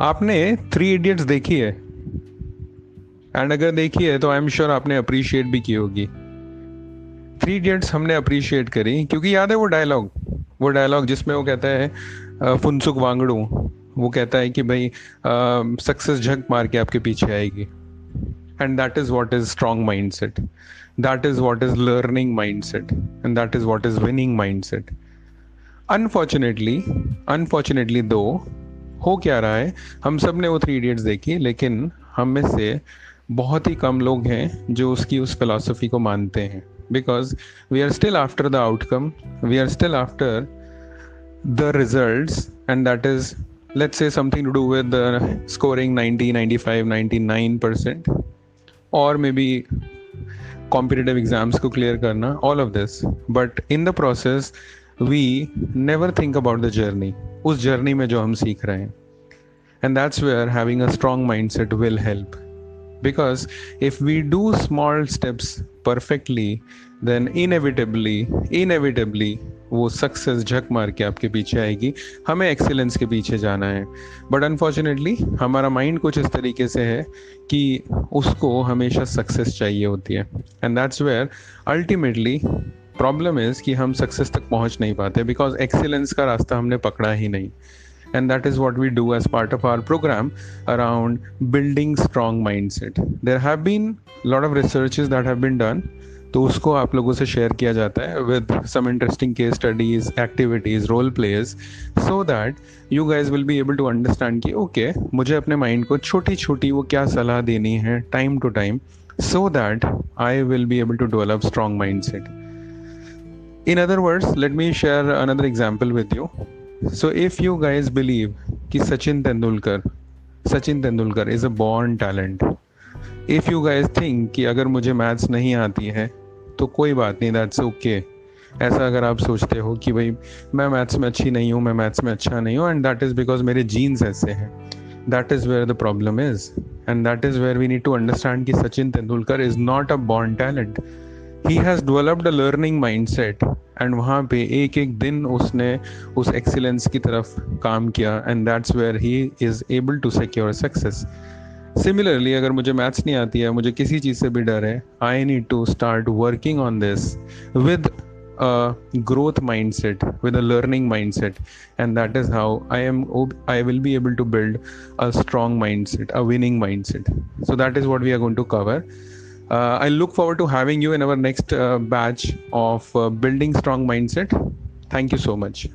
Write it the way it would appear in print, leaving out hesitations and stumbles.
आपने three idiots देखी है? एंड अगर देखी है तो आई एम श्योर आपने अप्रिशिएट भी की होगी। थ्री इडियट्स हमने अप्रिशिएट करी क्योंकि याद है वो डायलॉग जिसमें वो कहता है फुनसुक वांगडू, वो कहता है कि भाई सक्सेस झक मार के आपके पीछे आएगी। And that is what is strong mindset, that is what is learning mindset, and that is what is winning mindset. Unfortunately, unfortunately दो, हो क्या रहा है, हम सब ने वो थ्री इडियट्स देखी, लेकिन हम में से बहुत ही कम लोग हैं जो उसकी उस फिलॉसफी को मानते हैं। Because we are still after the outcome, we are still after the results, and that is, let's say, something to do with scoring 90, 95, 99%, or maybe competitive exams को clear करना, all of this. But in the process we never think about the journey, उस journey में जो हम सीख रहे हैं। And that's where having a strong mindset will help, because if we do small steps perfectly, then inevitably वो success झक मार के आपके पीछे आएगी। हमें एक्सीलेंस के पीछे जाना है, बट अनफॉर्चुनेटली हमारा माइंड कुछ इस तरीके से है कि उसको हमेशा सक्सेस चाहिए होती है। And that's where ultimately problem is कि हम सक्सेस तक पहुंच नहीं पाते, बिकॉज एक्सीलेंस का रास्ता हमने पकड़ा ही नहीं। And that is what we do as part of our program around building strong mindset. There have been a lot of researches that have been done, तो उसको आप लोगों से शेयर किया जाता है with some interesting case studies, activities, role plays, so that you guys will be able to understand कि okay, मुझे अपने माइंड को छोटी छोटी वो क्या सलाह देनी है time to time, so that I will be able to develop strong mindset. In other words, let me share another example with you. So if you guys believe कि Sachin Tendulkar is a born talent, if you guys think कि अगर मुझे maths नहीं आती है तो कोई बात नहीं, दैट्स ओके, ऐसा अगर आप सोचते हो कि भाई मैं मैथ्स में अच्छी नहीं हूँ, मैं मैथ्स में अच्छा नहीं हूँ, एंड दैट इज़ बिकॉज मेरे जीन्स ऐसे हैं, that is where the problem is, and that is where we need to understand कि Sachin Tendulkar is not a born talent, he has developed a learning mindset. And वहाँ पे एक एक दिन उसने उस एक्सीलेंस की तरफ काम किया, and that's where he is able to secure success. Similarly अगर मुझे मैथ्स नहीं आती है, मुझे किसी चीज़ से भी डर है, I need to start working on this with a growth mindset, with a learning mindset, and that is how I will be able to build a strong mindset, a winning mindset. So that is what we are going to cover. I look forward to having you in our next batch of building strong mindset. Thank you so much.